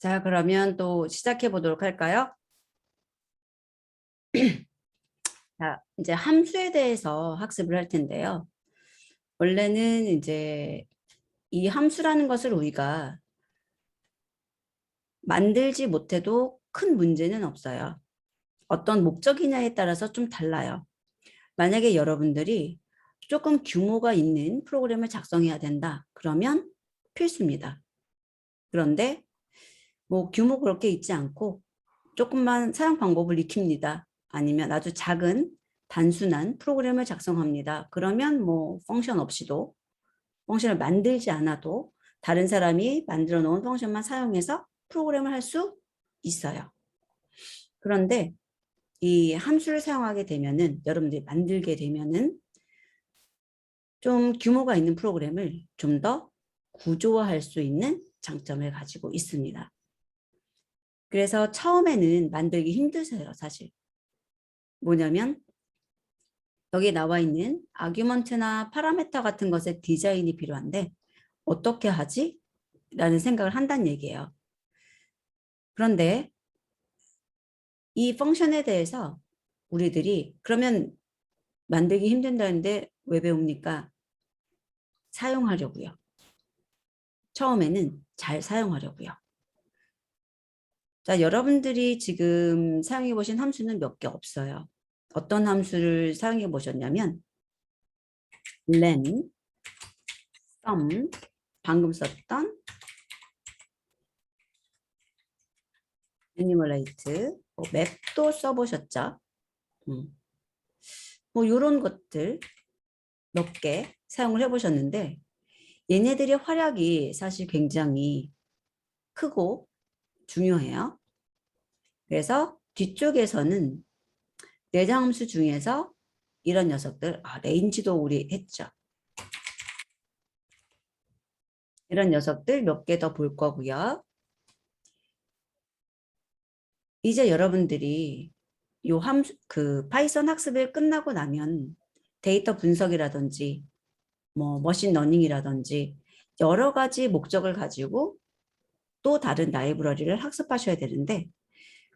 자, 그러면 또 시작해 보도록 할까요? 자, 이제 함수에 대해서 학습을 할 텐데요. 원래는 이제 이 함수라는 것을 우리가 만들지 못해도 큰 문제는 없어요. 어떤 목적이냐에 따라서 좀 달라요. 만약에 여러분들이 조금 규모가 있는 프로그램을 작성해야 된다. 그러면 필수입니다. 그런데 뭐 규모 그렇게 있지 않고 조금만 사용 방법을 익힙니다. 아니면 아주 작은 단순한 프로그램을 작성합니다. 그러면 뭐 펑션 없이도 펑션을 만들지 않아도 다른 사람이 만들어 놓은 펑션만 사용해서 프로그램을 할 수 있어요. 그런데 이 함수를 사용하게 되면은 여러분들이 만들게 되면은 좀 규모가 있는 프로그램을 좀 더 구조화할 수 있는 장점을 가지고 있습니다. 그래서 처음에는 만들기 힘드세요, 사실. 뭐냐면 여기 나와 있는 아규먼트나 파라메터 같은 것의 디자인이 필요한데 어떻게 하지? 라는 생각을 한다는 얘기예요. 그런데 이 펑션에 대해서 우리들이 그러면 만들기 힘든다는데 왜 배웁니까? 사용하려고요. 처음에는 잘 사용하려고요. 자, 여러분들이 지금 사용해 보신 함수는 몇 개 없어요. 어떤 함수를 사용해 보셨냐면 len, sum, 방금 썼던 enumerate, 맵도 써보셨죠? 뭐 이런 것들 몇 개 사용을 해보셨는데 얘네들의 활약이 사실 굉장히 크고 중요해요. 그래서 뒤쪽에서는 내장함수 중에서 이런 녀석들, 레인지도 우리 했죠. 이런 녀석들 몇 개 더 볼 거고요. 이제 여러분들이 요 파이썬 학습을 끝나고 나면 데이터 분석이라든지 뭐 머신 러닝이라든지 여러 가지 목적을 가지고 또 다른 라이브러리를 학습하셔야 되는데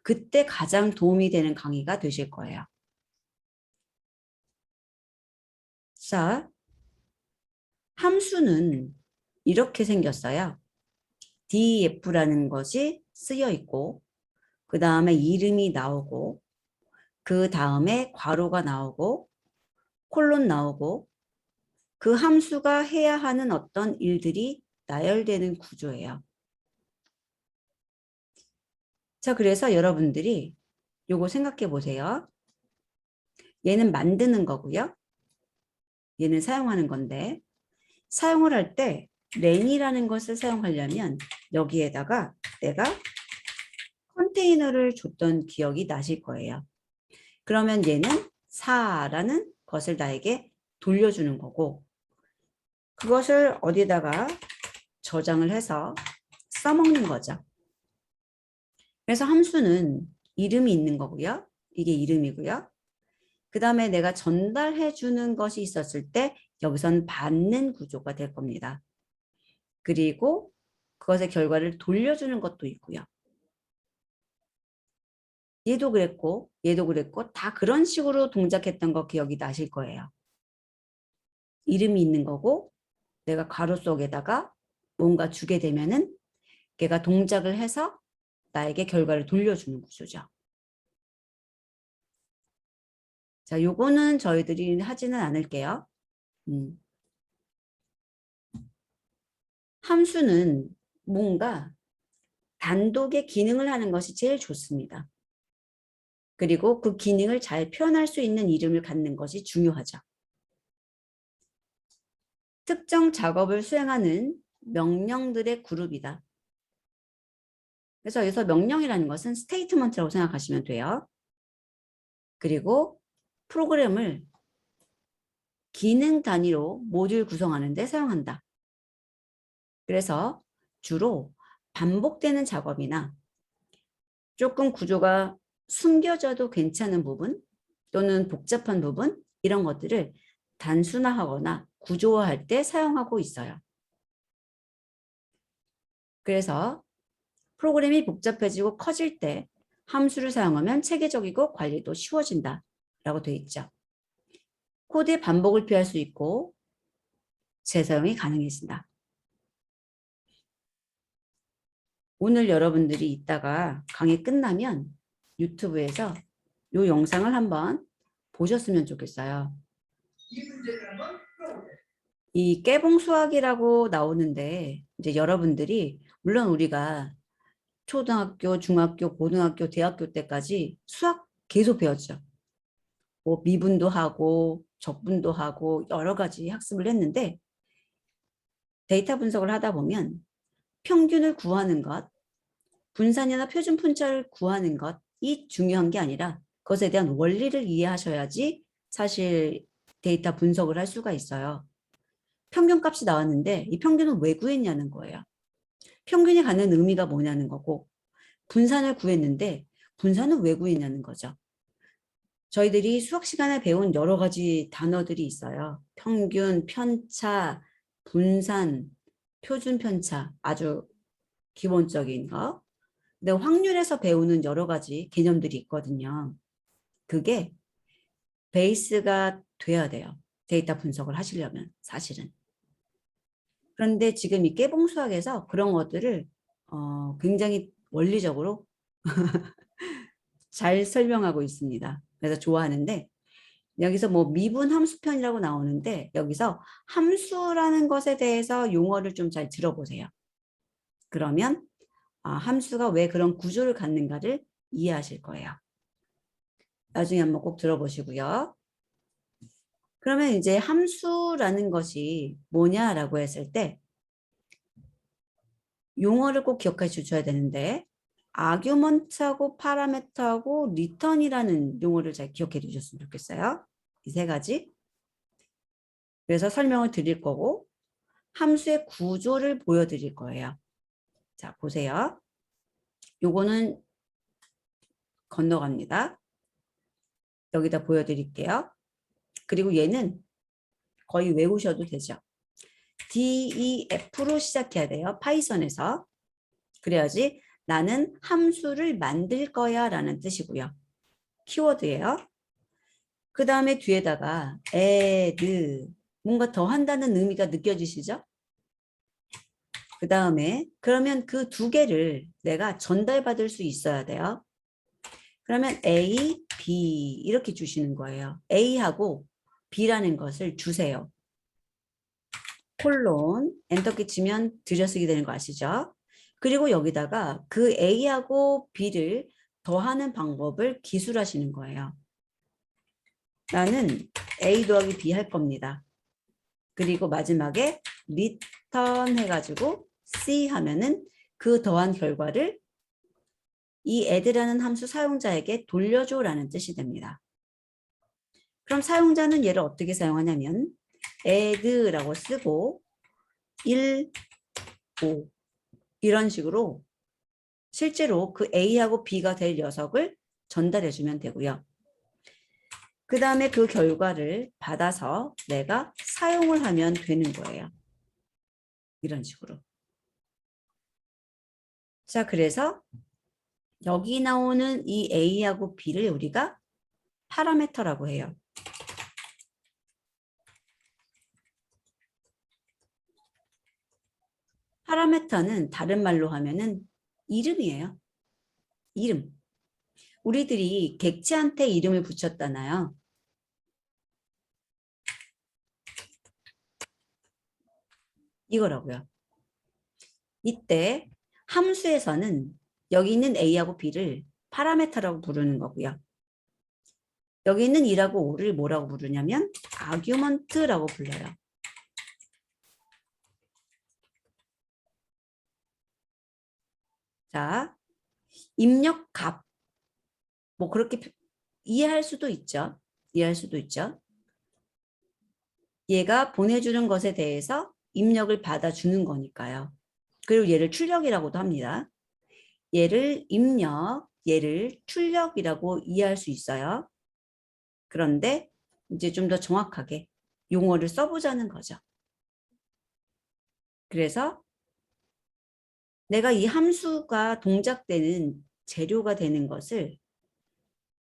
그때 가장 도움이 되는 강의가 되실 거예요. 자, 함수는 이렇게 생겼어요. def라는 것이 쓰여 있고 그 다음에 이름이 나오고 그 다음에 괄호가 나오고 콜론 나오고 그 함수가 해야 하는 어떤 일들이 나열되는 구조예요. 자, 그래서 여러분들이 요거 생각해 보세요. 얘는 만드는 거고요. 얘는 사용하는 건데 사용을 할 때 len이라는 것을 사용하려면 여기에다가 내가 컨테이너를 줬던 기억이 나실 거예요. 그러면 얘는 4라는 것을 나에게 돌려주는 거고 그것을 어디다가 저장을 해서 써먹는 거죠. 그래서 함수는 이름이 있는 거고요. 이게 이름이고요. 그 다음에 내가 전달해 주는 것이 있었을 때 여기선 받는 구조가 될 겁니다. 그리고 그것의 결과를 돌려주는 것도 있고요. 얘도 그랬고 얘도 그랬고 다 그런 식으로 동작했던 거 기억이 나실 거예요. 이름이 있는 거고 내가 괄호 속에다가 뭔가 주게 되면은 걔가 동작을 해서 나에게 결과를 돌려주는 구조죠. 자, 요거는 저희들이 하지는 않을게요. 함수는 뭔가 단독의 기능을 하는 것이 제일 좋습니다. 그리고 그 기능을 잘 표현할 수 있는 이름을 갖는 것이 중요하죠. 특정 작업을 수행하는 명령들의 그룹이다. 그래서 여기서 명령이라는 것은 스테이트먼트라고 생각하시면 돼요. 그리고 프로그램을 기능 단위로 모듈 구성하는 데 사용한다. 그래서 주로 반복되는 작업이나 조금 구조가 숨겨져도 괜찮은 부분 또는 복잡한 부분 이런 것들을 단순화하거나 구조화할 때 사용하고 있어요. 그래서 프로그램이 복잡해지고 커질 때 함수를 사용하면 체계적이고 관리도 쉬워진다 라고 되어 있죠. 코드의 반복을 피할 수 있고 재사용이 가능해진다. 오늘 여러분들이 이따가 강의 끝나면 유튜브에서 이 영상을 한번 보셨으면 좋겠어요. 이 깨봉 수학이라고 나오는데 이제 여러분들이 물론 우리가 초등학교, 중학교, 고등학교, 대학교 때까지 수학 계속 배웠죠. 뭐 미분도 하고 적분도 하고 여러 가지 학습을 했는데 데이터 분석을 하다 보면 평균을 구하는 것, 분산이나 표준 분자를 구하는 것이 중요한 게 아니라 그것에 대한 원리를 이해하셔야지 사실 데이터 분석을 할 수가 있어요. 평균값이 나왔는데 이 평균은 왜 구했냐는 거예요. 평균이 갖는 의미가 뭐냐는 거고 분산을 구했는데 분산은 왜 구했냐는 거죠. 저희들이 수학 시간에 배운 여러 가지 단어들이 있어요. 평균, 편차, 분산, 표준 편차 아주 기본적인 거. 근데 확률에서 배우는 여러 가지 개념들이 있거든요. 그게 베이스가 돼야 돼요. 데이터 분석을 하시려면 사실은. 그런데 지금 이 깨봉 수학에서 그런 것들을 굉장히 원리적으로 잘 설명하고 있습니다. 그래서 좋아하는데 여기서 뭐 미분 함수편이라고 나오는데 여기서 함수라는 것에 대해서 용어를 좀 잘 들어보세요. 그러면 함수가 왜 그런 구조를 갖는가를 이해하실 거예요. 나중에 한번 꼭 들어보시고요. 그러면 이제 함수라는 것이 뭐냐라고 했을 때 용어를 꼭 기억해 주셔야 되는데 아규먼트하고 파라메터하고 리턴이라는 용어를 잘 기억해 두셨으면 좋겠어요. 이 세 가지. 그래서 설명을 드릴 거고 함수의 구조를 보여드릴 거예요. 자, 보세요. 요거는 건너갑니다. 여기다 보여드릴게요. 그리고 얘는 거의 외우셔도 되죠. DEF로 시작해야 돼요. 파이썬에서. 그래야지 나는 함수를 만들 거야 라는 뜻이고요. 키워드예요. 그 다음에 뒤에다가 add 뭔가 더 한다는 의미가 느껴지시죠? 그 다음에 그러면 그 두 개를 내가 전달받을 수 있어야 돼요. 그러면 A, B 이렇게 주시는 거예요. A하고 B라는 것을 주세요. 콜론 엔터키 치면 들여쓰기 되는 거 아시죠? 그리고 여기다가 그 A하고 B를 더하는 방법을 기술하시는 거예요. 나는 A 더하기 B 할 겁니다. 그리고 마지막에 return 해가지고 C 하면은 그 더한 결과를 이 add라는 함수 사용자에게 돌려줘라는 뜻이 됩니다. 그럼 사용자는 얘를 어떻게 사용하냐면 add라고 쓰고 1, 5 이런 식으로 실제로 그 A하고 B가 될 녀석을 전달해 주면 되고요. 그 다음에 그 결과를 받아서 내가 사용을 하면 되는 거예요. 이런 식으로. 자, 그래서 여기 나오는 이 A하고 B를 우리가 파라메터라고 해요. 파라메터는 다른 말로 하면은 이름이에요. 이름. 우리들이 객체한테 이름을 붙였잖아요. 이거라고요. 이때 함수에서는 여기 있는 A하고 B를 파라메터라고 부르는 거고요. 여기 있는 2라고 5를 뭐라고 부르냐면 아규먼트라고 불러요. 자, 입력값. 뭐 그렇게 이해할 수도 있죠. 이해할 수도 있죠. 얘가 보내주는 것에 대해서 입력을 받아주는 거니까요. 그리고 얘를 출력이라고도 합니다. 얘를 입력, 얘를 출력이라고 이해할 수 있어요. 그런데 이제 좀 더 정확하게 용어를 써보자는 거죠. 그래서 내가 이 함수가 동작되는 재료가 되는 것을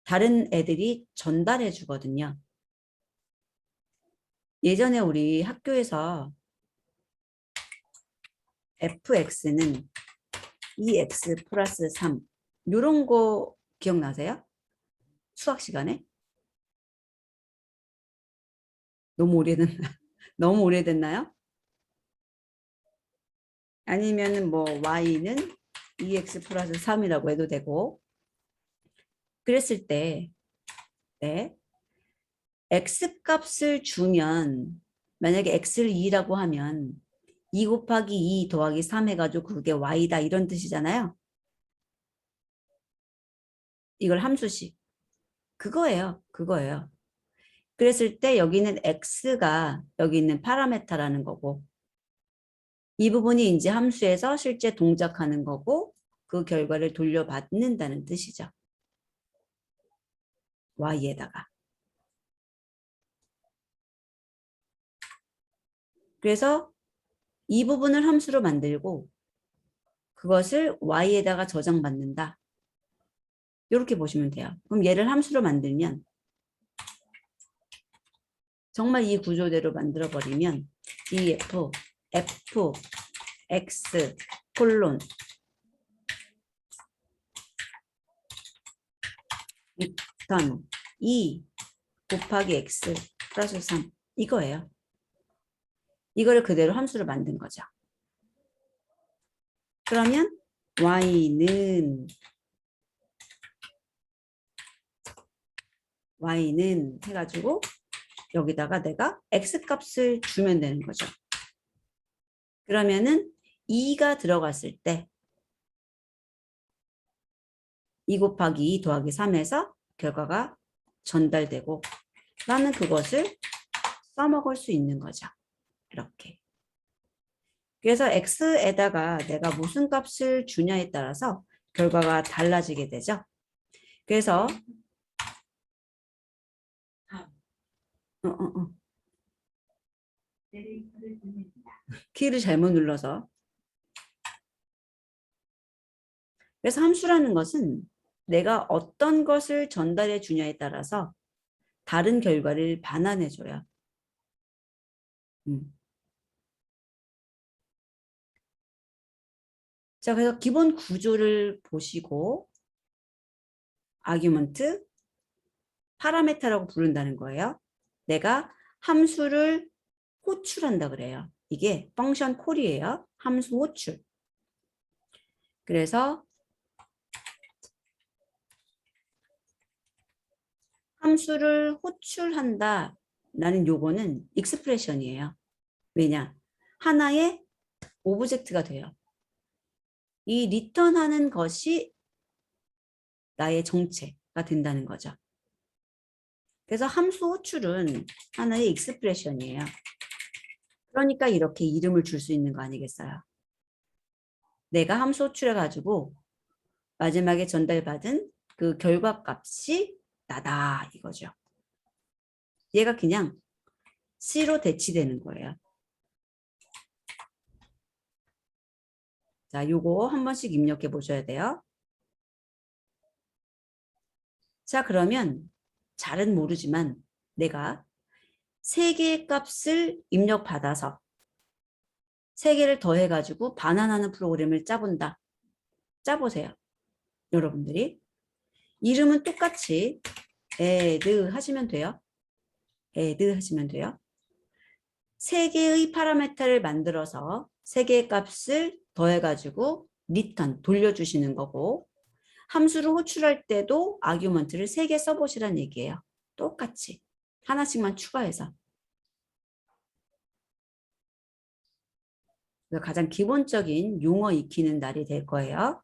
다른 애들이 전달해 주거든요. 예전에 우리 학교에서 fx는 2x 플러스 3 이런 거 기억나세요? 수학 시간에? 너무 오래됐나? 너무 오래됐나요? 아니면은 뭐 y는 2x 플러스 3이라고 해도 되고 그랬을 때 네. x 값을 주면 만약에 x를 2라고 하면 2 곱하기 2 더하기 3 해가지고 그게 y다 이런 뜻이잖아요. 이걸 함수식. 그거예요. 그거예요. 그랬을 때 여기는 x가 여기 있는 파라메타라는 거고 이 부분이 이제 함수에서 실제 동작하는 거고 그 결과를 돌려받는다는 뜻이죠. y에다가. 그래서 이 부분을 함수로 만들고 그것을 y에다가 저장받는다. 이렇게 보시면 돼요. 그럼 얘를 함수로 만들면 정말 이 구조대로 만들어버리면 df, f, x, 콜론, 리턴 2 곱하기 x 플러스 3 이거예요. 이거를 그대로 함수로 만든 거죠. 그러면 y는 해가지고 여기다가 내가 x값을 주면 되는 거죠. 그러면은 2가 들어갔을 때 2 곱하기 2 더하기 3에서 결과가 전달되고 나는 그것을 써먹을 수 있는 거죠. 이렇게. 그래서 x에다가 내가 무슨 값을 주냐에 따라서 결과가 달라지게 되죠. 그래서 어, 어, 어. 키를 잘못 눌러서 그래서 함수라는 것은 내가 어떤 것을 전달해 주냐에 따라서 다른 결과를 반환해 줘요. 자, 그래서 기본 구조를 보시고 아규먼트, 파라메타라고 부른다는 거예요. 내가 함수를 호출한다 그래요. 이게 펑션 콜이에요. 함수 호출. 그래서 함수를 호출한다. 라는 요거는 익스프레션이에요. 왜냐? 하나의 오브젝트가 돼요. 이 리턴하는 것이 나의 정체가 된다는 거죠. 그래서 함수 호출은 하나의 익스프레션이에요. 그러니까 이렇게 이름을 줄 수 있는 거 아니겠어요? 내가 함수 호출해가지고 마지막에 전달받은 그 결과값이 나다 이거죠. 얘가 그냥 C로 대치되는 거예요. 자, 요거 한 번씩 입력해 보셔야 돼요. 자, 그러면 잘은 모르지만 내가 세 개의 값을 입력받아서 세 개를 더해가지고 반환하는 프로그램을 짜본다. 짜보세요. 여러분들이. 이름은 똑같이 add 하시면 돼요. add 하시면 돼요. 세 개의 파라메타를 만들어서 세 개의 값을 더해가지고 return 돌려주시는 거고 함수를 호출할 때도 아규먼트를 3개 써보시란 얘기예요. 똑같이 하나씩만 추가해서 가장 기본적인 용어 익히는 날이 될 거예요.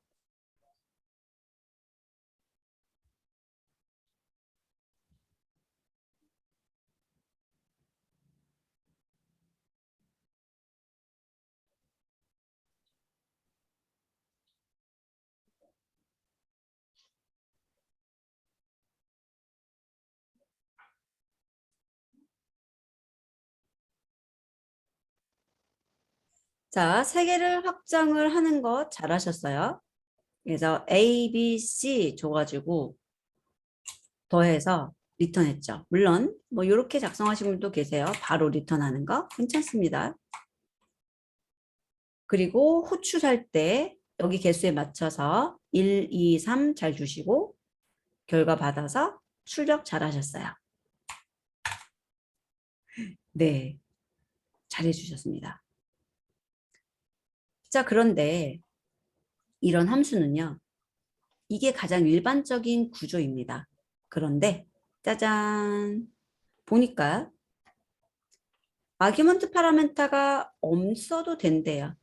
자, 세 개를 확장을 하는 거 잘하셨어요. 그래서 A, B, C 줘가지고 더해서 리턴했죠. 물론 뭐 이렇게 작성하신 분도 계세요. 바로 리턴하는 거 괜찮습니다. 그리고 호출 할 때 여기 개수에 맞춰서 1, 2, 3 잘 주시고 결과 받아서 출력 잘하셨어요. 네, 잘해주셨습니다. 자, 그런데 이런 함수는요. 이게 가장 일반적인 구조입니다. 그런데 짜잔 보니까 아규먼트 파라멘타가 없어도 된대요.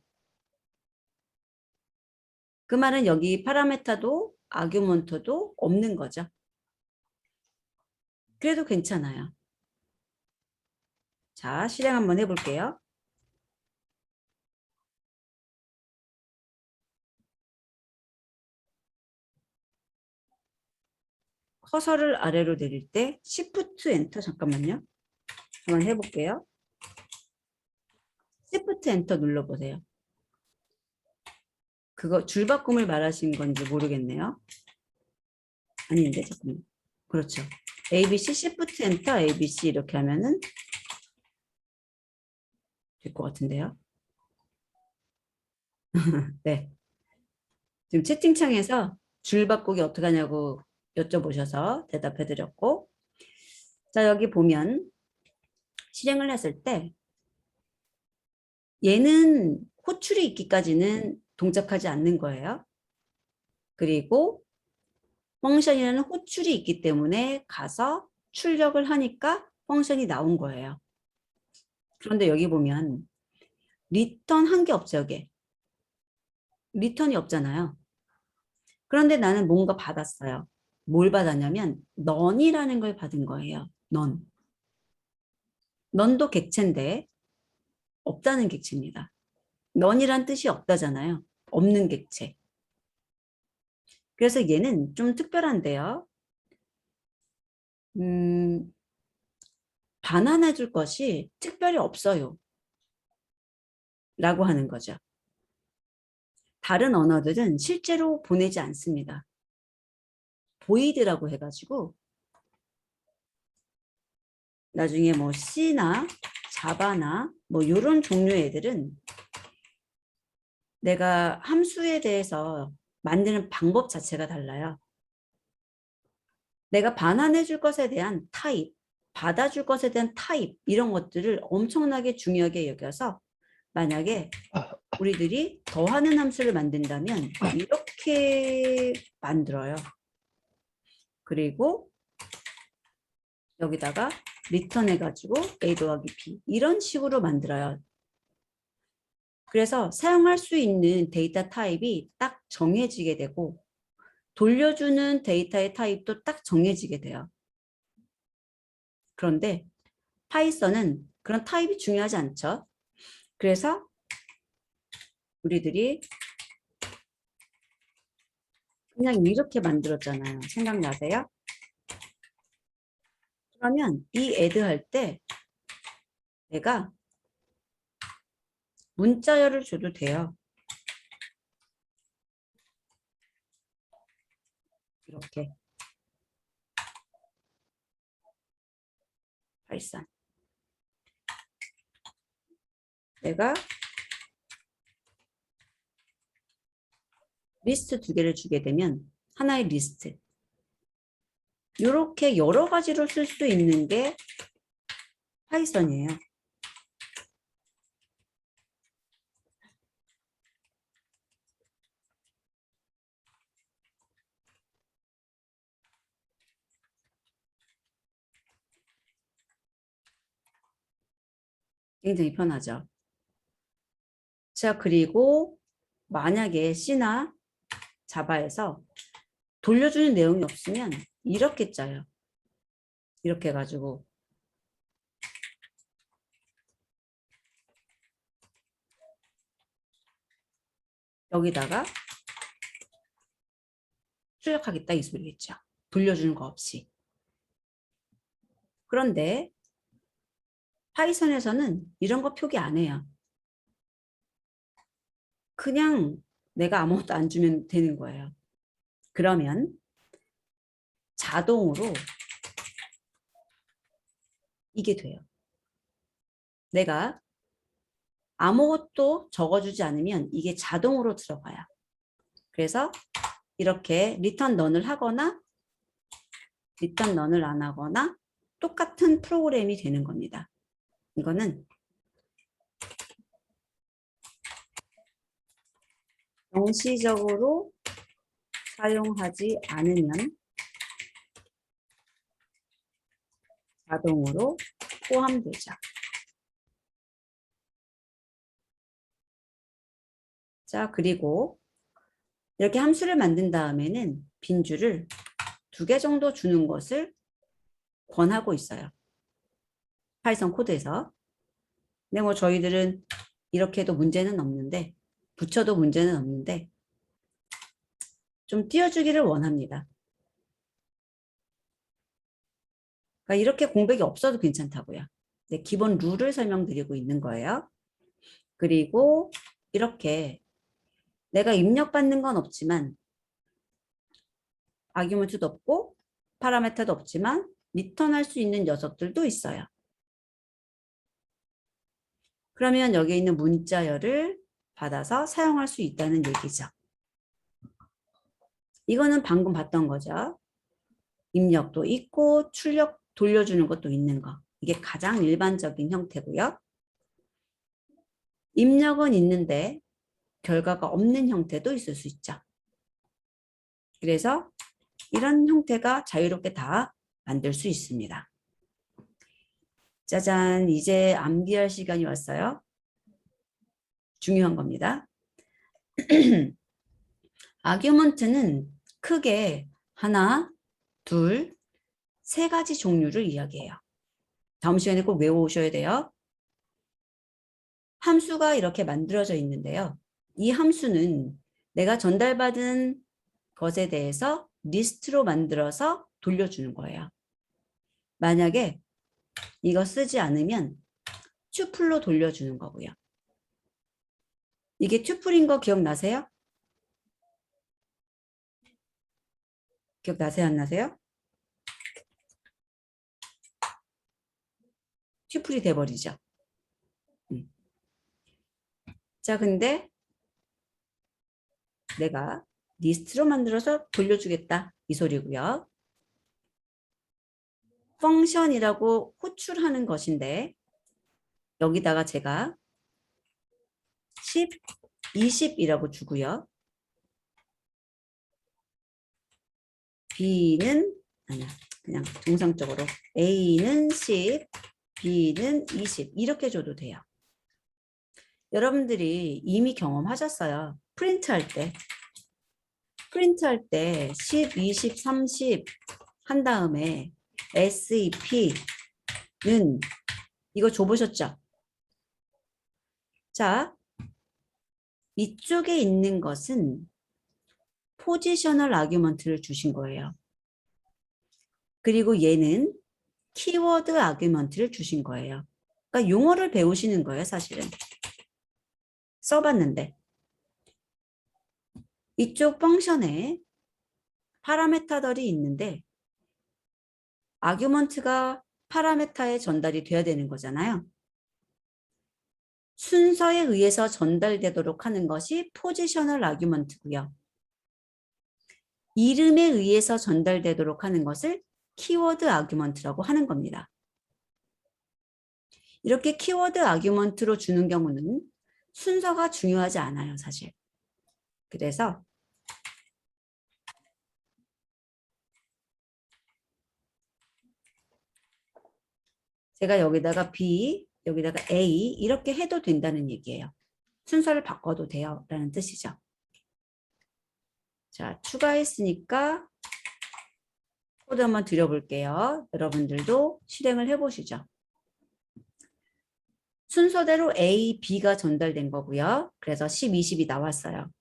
그 말은 여기 파라메타도 아규먼트도 없는 거죠. 그래도 괜찮아요. 자, 실행 한번 해볼게요. 커서를 아래로 내릴 때 Shift 엔터 잠깐만요. 한번 해볼게요. Shift 엔터 눌러보세요. 그거 줄바꿈을 말하신 건지 모르겠네요. 아닌데 잠깐만. 그렇죠. ABC Shift 엔터 ABC 이렇게 하면은 될 것 같은데요. 네. 지금 채팅창에서 줄 바꾸기 어떻게 하냐고 여쭤보셔서 대답해 드렸고 자 여기 보면 실행을 했을 때 얘는 호출이 있기까지는 동작하지 않는 거예요. 그리고 펑션이라는 호출이 있기 때문에 가서 출력을 하니까 펑션이 나온 거예요. 그런데 여기 보면 리턴 한 게 없죠. 여기 리턴이 없잖아요. 그런데 나는 뭔가 받았어요. 뭘 받았냐면 넌이라는 걸 받은 거예요. 넌. 넌도 객체인데 없다는 객체입니다. 넌이란 뜻이 없다잖아요. 없는 객체. 그래서 얘는 좀 특별한데요. 반환해 줄 것이 특별히 없어요. 라고 하는 거죠. 다른 언어들은 실제로 보내지 않습니다. 보이드라고 해가지고 나중에 뭐 C나 자바나 뭐 이런 종류의 애들은 내가 함수에 대해서 만드는 방법 자체가 달라요. 내가 반환해 줄 것에 대한 타입, 받아줄 것에 대한 타입 이런 것들을 엄청나게 중요하게 여겨서 만약에 우리들이 더하는 함수를 만든다면 이렇게 만들어요. 그리고 여기다가 리턴 해가지고 A 더하기 B 이런 식으로 만들어요. 그래서 사용할 수 있는 데이터 타입이 딱 정해지게 되고 돌려주는 데이터의 타입도 딱 정해지게 돼요. 그런데 파이썬은 그런 타입이 중요하지 않죠. 그래서 우리들이 그냥 이렇게 만들었잖아요. 생각나세요? 그러면 이 애드 할 때 내가 문자열을 줘도 돼요. 이렇게 파이썬 내가 리스트 두 개를 주게 되면 하나의 리스트 이렇게 여러 가지로 쓸 수 있는 게 파이썬이에요. 굉장히 편하죠. 자, 그리고 만약에 C나 자바에서 돌려주는 내용이 없으면 이렇게 짜요. 이렇게 해가지고 여기다가 출력하겠다 이 소리겠죠. 돌려주는 거 없이. 그런데 파이썬에서는 이런 거 표기 안 해요. 그냥 내가 아무것도 안 주면 되는 거예요. 그러면 자동으로 이게 돼요. 내가 아무것도 적어주지 않으면 이게 자동으로 들어가요. 그래서 이렇게 리턴 넌을 하거나 리턴 넌을 안 하거나 똑같은 프로그램이 되는 겁니다. 이거는 명시적으로 사용하지 않으면 자동으로 포함되죠. 자, 그리고 이렇게 함수를 만든 다음에는 빈줄을 2개 정도 주는 것을 권하고 있어요. 파이썬 코드에서. 근데 뭐 저희들은 이렇게 해도 문제는 없는데, 붙여도 문제는 없는데 좀 띄워주기를 원합니다. 그러니까 이렇게 공백이 없어도 괜찮다고요. 네, 기본 룰을 설명드리고 있는 거예요. 그리고 이렇게 내가 입력받는 건 없지만 아규먼트도 없고 파라메터도 없지만 리턴할 수 있는 녀석들도 있어요. 그러면 여기 있는 문자열을 받아서 사용할 수 있다는 얘기죠. 이거는 방금 봤던 거죠. 입력도 있고 출력 돌려주는 것도 있는 거. 이게 가장 일반적인 형태고요. 입력은 있는데 결과가 없는 형태도 있을 수 있죠. 그래서 이런 형태가 자유롭게 다 만들 수 있습니다. 짜잔, 이제 암기할 시간이 왔어요. 중요한 겁니다. 아규먼트는 크게 하나, 둘, 3가지 종류를 이야기해요. 다음 시간에 꼭 외워오셔야 돼요. 함수가 이렇게 만들어져 있는데요. 이 함수는 내가 전달받은 것에 대해서 리스트로 만들어서 돌려주는 거예요. 만약에 이거 쓰지 않으면 튜플로 돌려주는 거고요. 이게 튜플인 거 기억나세요? 기억나세요? 안 나세요? 튜플이 돼버리죠. 자, 근데 내가 리스트로 만들어서 돌려주겠다 이 소리고요. 펑션이라고 호출하는 것인데 여기다가 제가 10, 20이라고 주고요. B는 아니야. 그냥 정상적으로 A는 10, B는 20 이렇게 줘도 돼요. 여러분들이 이미 경험하셨어요. 프린트할 때 10, 20, 30 한 다음에 SEP는 이거 줘보셨죠? 자, 이쪽에 있는 것은 포지셔널 아규먼트를 주신 거예요. 그리고 얘는 키워드 아규먼트를 주신 거예요. 그러니까 용어를 배우시는 거예요, 사실은. 써봤는데. 이쪽 펑션에 파라메타들이 있는데 아규먼트가 파라메타에 전달이 돼야 되는 거잖아요. 순서에 의해서 전달되도록 하는 것이 포지셔널 아규먼트고요. 이름에 의해서 전달되도록 하는 것을 키워드 아규먼트라고 하는 겁니다. 이렇게 키워드 아규먼트로 주는 경우는 순서가 중요하지 않아요, 사실. 그래서 제가 여기다가 B, 여기다가 A 이렇게 해도 된다는 얘기예요. 순서를 바꿔도 돼요 라는 뜻이죠. 자, 추가했으니까 코드 한번 드려볼게요. 여러분들도 실행을 해보시죠. 순서대로 A, B가 전달된 거고요. 그래서 10, 20이 나왔어요.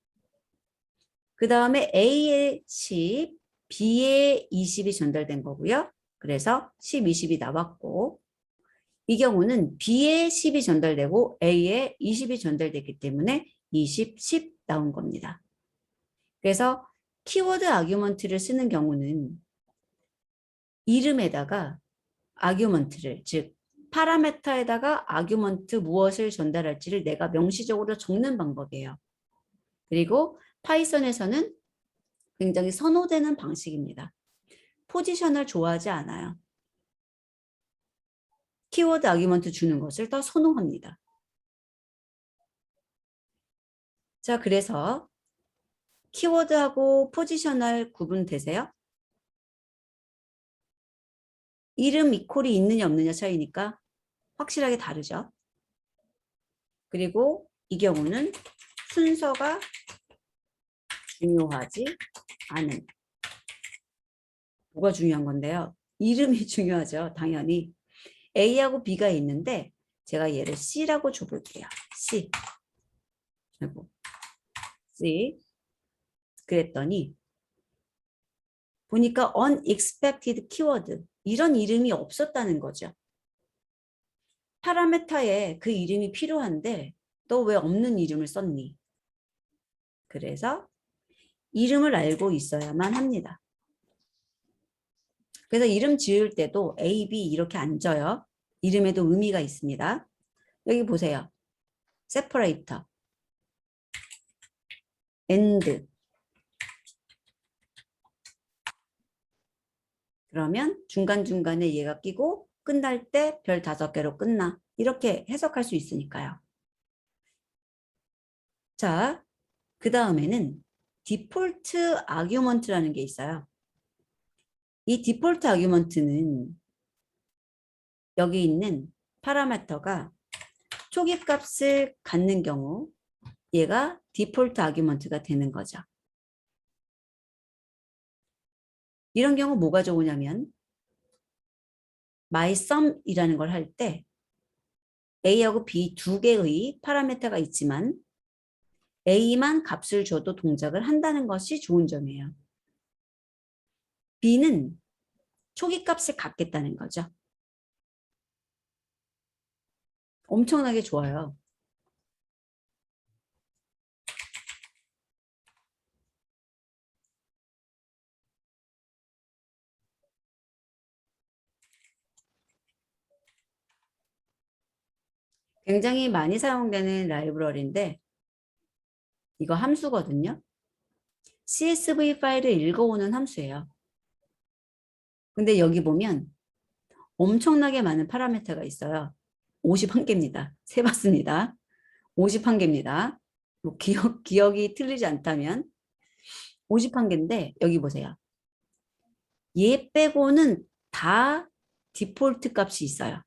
그 다음에 A에 10, B에 20이 전달된 거고요. 그래서 10, 20이 나왔고 이 경우는 B에 10이 전달되고 A에 20이 전달됐기 때문에 20, 10 나온 겁니다. 그래서 키워드 아규먼트를 쓰는 경우는 이름에다가 아규먼트를, 즉 파라메타에다가 아규먼트 무엇을 전달할지를 내가 명시적으로 적는 방법이에요. 그리고 파이썬에서는 굉장히 선호되는 방식입니다. 포지셔널 좋아하지 않아요. 키워드 아규먼트 주는 것을 더 선호합니다. 자, 그래서 키워드하고 포지셔널 구분되세요? 이름 이퀄이 있느냐 없느냐 차이니까 확실하게 다르죠. 그리고 이 경우는 순서가 중요하지 않은. 뭐가 중요한 건데요? 이름이 중요하죠. 당연히. A하고 B가 있는데 제가 얘를 C라고 줘볼게요. C. 그리고 C. 그랬더니 보니까 unexpected keyword 이런 이름이 없었다는 거죠. 파라메타에 그 이름이 필요한데 너 왜 없는 이름을 썼니? 그래서 이름을 알고 있어야만 합니다. 그래서 이름 지을 때도 A, B 이렇게 안 져요. 이름에도 의미가 있습니다. 여기 보세요. separator, and. 그러면 중간중간에 얘가 끼고 끝날 때 별 5개로 끝나. 이렇게 해석할 수 있으니까요. 자, 그 다음에는 디폴트 아규먼트라는 게 있어요. 이 디폴트 아규먼트는 여기 있는 파라미터가 초기 값을 갖는 경우 얘가 디폴트 아규먼트가 되는 거죠. 이런 경우 뭐가 좋으냐면 mySum이라는 걸 할 때 A하고 B 두 개의 파라미터가 있지만 A만 값을 줘도 동작을 한다는 것이 좋은 점이에요. B는 초기 값을 갖겠다는 거죠. 엄청나게 좋아요. 굉장히 많이 사용되는 라이브러리인데 이거 함수거든요. CSV 파일을 읽어오는 함수예요. 근데 여기 보면 엄청나게 많은 파라미터가 있어요. 51개입니다. 세봤습니다. 51개입니다. 뭐 기억이 틀리지 않다면 51개인데 여기 보세요. 얘 빼고는 다 디폴트 값이 있어요.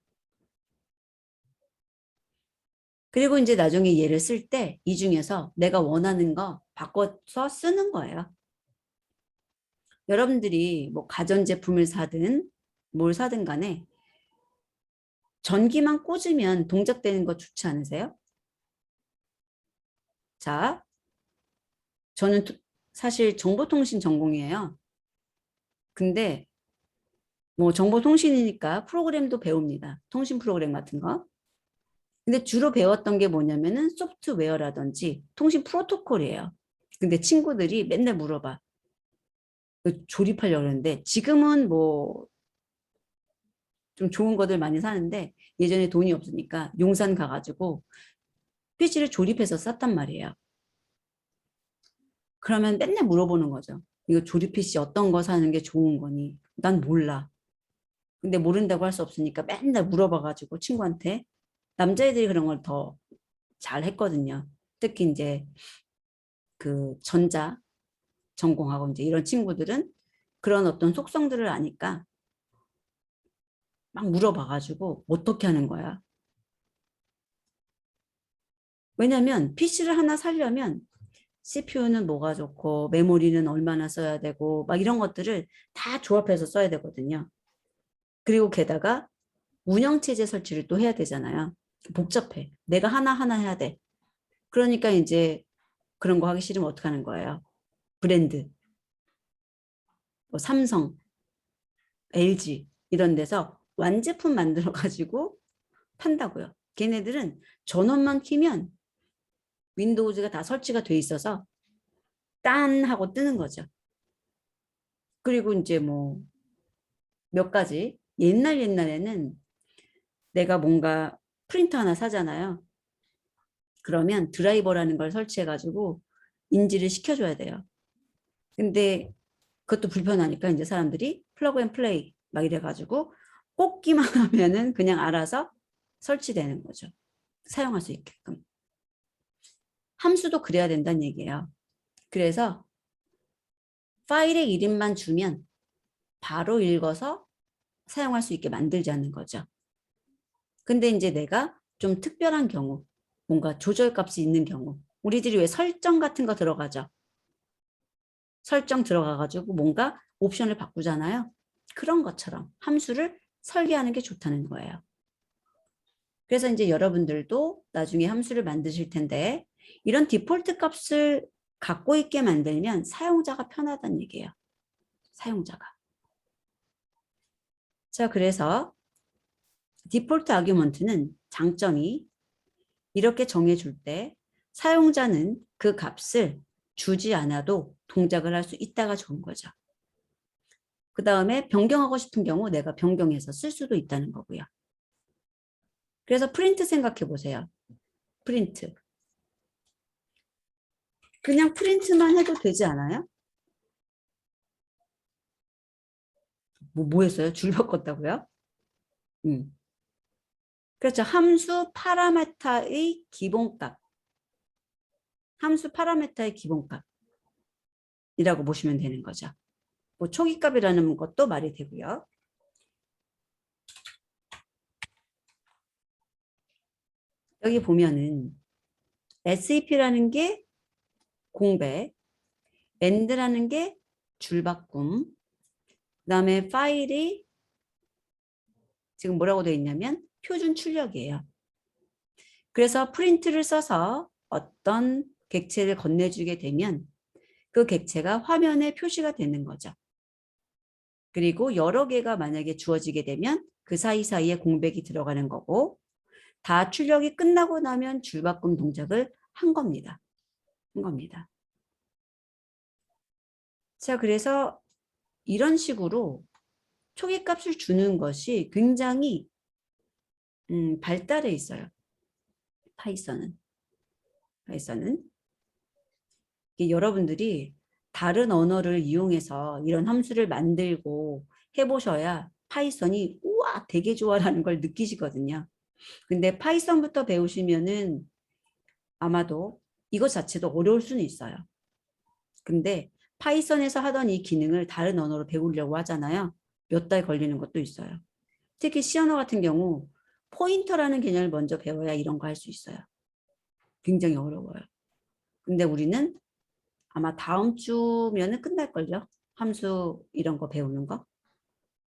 그리고 이제 나중에 얘를 쓸 때 이 중에서 내가 원하는 거 바꿔서 쓰는 거예요. 여러분들이 뭐 가전제품을 사든 뭘 사든 간에 전기만 꽂으면 동작되는 거 좋지 않으세요? 자, 저는 사실 정보통신 전공이에요. 근데 뭐 정보통신이니까 프로그램도 배웁니다. 통신 프로그램 같은 거. 근데 주로 배웠던 게 뭐냐면은 소프트웨어라든지 통신 프로토콜이에요. 근데 친구들이 맨날 물어봐. 조립하려고 그러는데 지금은 뭐 좀 좋은 것들 많이 사는데 예전에 돈이 없으니까 용산 가가지고 PC를 조립해서 쌌단 말이에요. 그러면 맨날 물어보는 거죠. 이거 조립 PC 어떤 거 사는 게 좋은 거니? 난 몰라. 근데 모른다고 할 수 없으니까 맨날 물어봐가지고 친구한테 남자애들이 그런 걸 더 잘 했거든요. 특히 이제 그 전자 전공하고 이제 이런 친구들은 그런 어떤 속성들을 아니까 막 물어봐가지고 어떻게 하는 거야. 왜냐면 PC를 하나 사려면 CPU는 뭐가 좋고 메모리는 얼마나 써야 되고 막 이런 것들을 다 조합해서 써야 되거든요. 그리고 게다가 운영체제 설치를 또 해야 되잖아요. 복잡해. 내가 하나하나 해야 돼. 그러니까 이제 그런 거 하기 싫으면 어떻게 하는 거예요? 브랜드, 뭐 삼성, LG 이런 데서 완제품 만들어 가지고 판다고요. 걔네들은 전원만 키면 윈도우즈가 다 설치가 돼 있어서 딴 하고 뜨는 거죠. 그리고 이제 뭐 몇 가지 옛날에는 내가 뭔가 프린터 하나 사잖아요. 그러면 드라이버라는 걸 설치해가지고 인지를 시켜줘야 돼요. 근데 그것도 불편하니까 이제 사람들이 플러그 앤 플레이 막 이래가지고 꽂기만 하면은 그냥 알아서 설치되는 거죠. 사용할 수 있게끔. 함수도 그래야 된다는 얘기예요. 그래서 파일의 이름만 주면 바로 읽어서 사용할 수 있게 만들자는 거죠. 근데 이제 내가 좀 특별한 경우, 뭔가 조절값이 있는 경우, 우리들이 왜 설정 같은 거 들어가죠? 설정 들어가가지고 뭔가 옵션을 바꾸잖아요. 그런 것처럼 함수를 설계하는 게 좋다는 거예요. 그래서 이제 여러분들도 나중에 함수를 만드실 텐데 이런 디폴트 값을 갖고 있게 만들면 사용자가 편하다는 얘기예요. 사용자가. 자, 그래서 디폴트 아규먼트는 장점이 이렇게 정해줄 때 사용자는 그 값을 주지 않아도 동작을 할 수 있다가 좋은 거죠. 그 다음에 변경하고 싶은 경우 내가 변경해서 쓸 수도 있다는 거고요. 그래서 프린트 생각해 보세요. 프린트. 그냥 프린트만 해도 되지 않아요? 뭐 했어요? 줄 바꿨다고요? 그렇죠. 함수 파라메타의 기본값. 함수 파라메타의 기본값이라고 보시면 되는 거죠. 뭐 초기값이라는 것도 말이 되고요. 여기 보면은 SEP라는 게 공배, AND라는 게 줄바꿈, 그 다음에 파일이 지금 뭐라고 되어 있냐면 표준 출력이에요. 그래서 프린트를 써서 어떤 객체를 건네주게 되면 그 객체가 화면에 표시가 되는 거죠. 그리고 여러 개가 만약에 주어지게 되면 그 사이사이에 공백이 들어가는 거고 다 출력이 끝나고 나면 줄바꿈 동작을 한 겁니다. 자, 그래서 이런 식으로 초기값을 주는 것이 굉장히 발달해 있어요. 파이썬은. 여러분들이 다른 언어를 이용해서 이런 함수를 만들고 해보셔야 파이썬이 우와 되게 좋아라는 걸 느끼시거든요. 근데 파이썬부터 배우시면은 아마도 이것 자체도 어려울 수는 있어요. 근데 파이썬에서 하던 이 기능을 다른 언어로 배우려고 하잖아요. 몇 달 걸리는 것도 있어요. 특히 C 언어 같은 경우 포인터라는 개념을 먼저 배워야 이런 거 할 수 있어요. 굉장히 어려워요. 근데 우리는 아마 다음 주면은 끝날걸요. 함수 이런 거 배우는 거.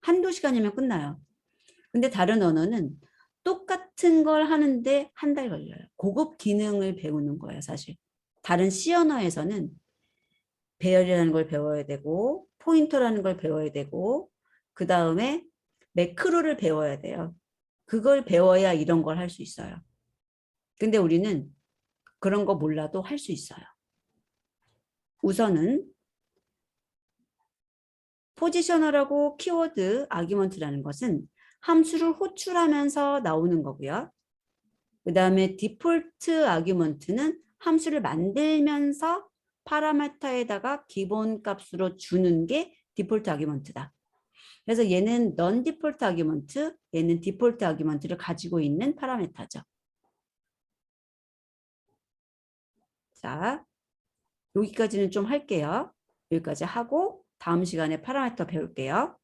한두 시간이면 끝나요. 근데 다른 언어는 똑같은 걸 하는데 한 달 걸려요. 고급 기능을 배우는 거예요, 사실. 다른 C 언어에서는 배열이라는 걸 배워야 되고 포인터라는 걸 배워야 되고 그 다음에 매크로를 배워야 돼요. 그걸 배워야 이런 걸 할 수 있어요. 근데 우리는 그런 거 몰라도 할 수 있어요. 우선은 포지셔널하고 키워드 아규먼트라는 것은 함수를 호출하면서 나오는 거고요. 그 다음에 디폴트 아규먼트는 함수를 만들면서 파라미터에다가 기본값으로 주는 게 디폴트 아규먼트다. 그래서 얘는 넌 디폴트 아규먼트, 얘는 디폴트 아규먼트를 가지고 있는 파라미터죠. 자, 여기까지는 좀 할게요. 여기까지 하고 다음 시간에 파라미터 배울게요.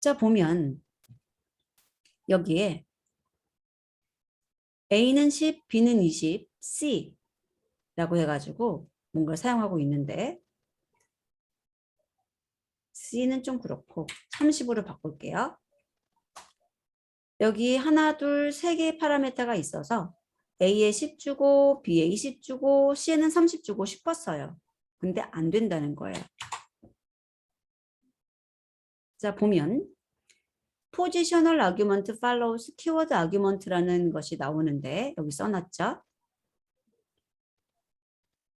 자, 보면 여기에 A는 10, B는 20, C라고 해가지고 뭔가를 사용하고 있는데 C는 좀 그렇고 30으로 바꿀게요. 여기 하나, 둘, 세 개의 파라미터가 있어서 A에 10 주고 B에 20 주고 C에는 30 주고 싶었어요. 근데 안 된다는 거예요. 자, 보면 포지셔널 아규먼트 follows 키워드 아규먼트라는 것이 나오는데 여기 써놨죠.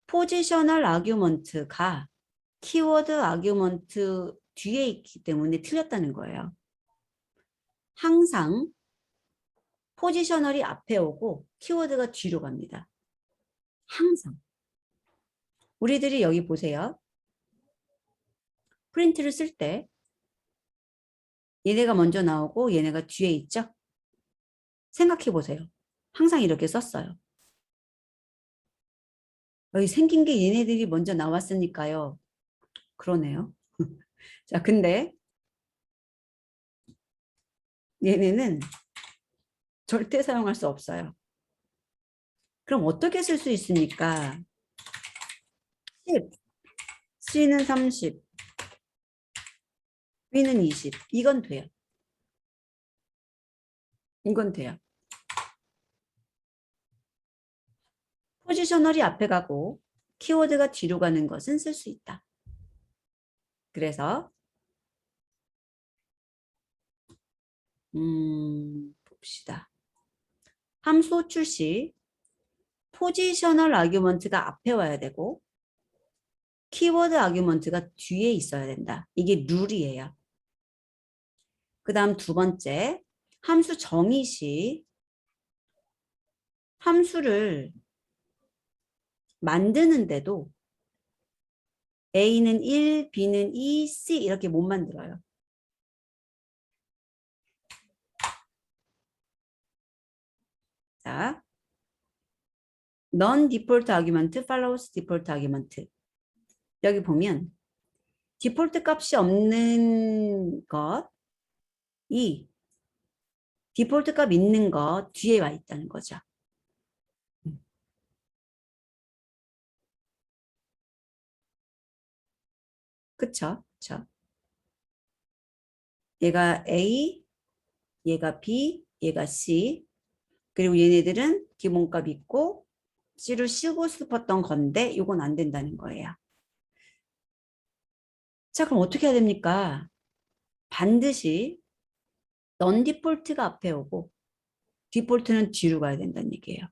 포지셔널 아규먼트가 키워드 아규먼트 뒤에 있기 때문에 틀렸다는 거예요. 항상 포지셔널이 앞에 오고 키워드가 뒤로 갑니다. 항상. 우리들이 여기 보세요. 프린트를 쓸 때 얘네가 먼저 나오고 얘네가 뒤에 있죠? 생각해 보세요. 항상 이렇게 썼어요. 여기 생긴 게 얘네들이 먼저 나왔으니까요. 그러네요. 자, 근데 얘네는 절대 사용할 수 없어요. 그럼 어떻게 쓸 수 있습니까? 10, C는 30, B는 20. 이건 돼요. 이건 돼요. 포지셔널이 앞에 가고 키워드가 뒤로 가는 것은 쓸 수 있다. 그래서 봅시다. 함수 호출 시 포지셔널 아규먼트가 앞에 와야 되고 키워드 아규먼트가 뒤에 있어야 된다. 이게 룰이에요. 그 다음 두 번째, 함수 정의 시 함수를 만드는데도 A는 1, B는 2, C 이렇게 못 만들어요. 자, non-default argument follows default argument. 여기 보면 디폴트 값이 없는 것이 디폴트 값 있는 것 뒤에 와 있다는 거죠. 그쵸? 그쵸? 얘가 A, 얘가 B, 얘가 C. 그리고 얘네들은 기본값 있고 C를 쓰고 싶었던 건데 이건 안 된다는 거예요. 자, 그럼 어떻게 해야 됩니까? 반드시 non 디폴트가 앞에 오고 디폴트는 뒤로 가야 된다는 얘기예요.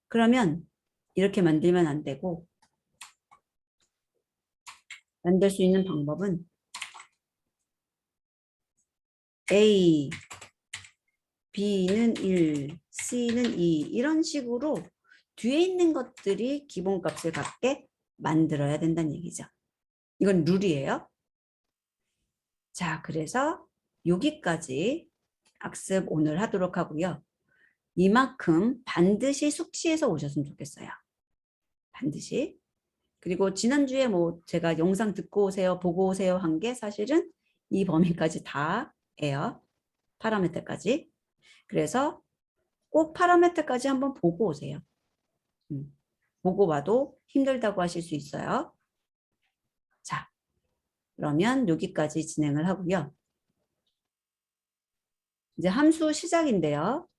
그러면 이렇게 만들면 안 되고 만들 수 있는 방법은 A, B는 1, C는 2 이런 식으로 뒤에 있는 것들이 기본값을 갖게 만들어야 된다는 얘기죠. 이건 룰이에요. 자, 그래서 여기까지 학습 오늘 하도록 하고요. 이만큼 반드시 숙지해서 오셨으면 좋겠어요. 반드시. 그리고 지난주에 뭐 제가 영상 듣고 오세요, 보고 오세요 한 게 사실은 이 범위까지 다예요. 파라미터까지. 그래서 꼭 파라미터까지 한번 보고 오세요. 보고 봐도 힘들다고 하실 수 있어요. 자, 그러면 여기까지 진행을 하고요. 이제 함수 시작인데요.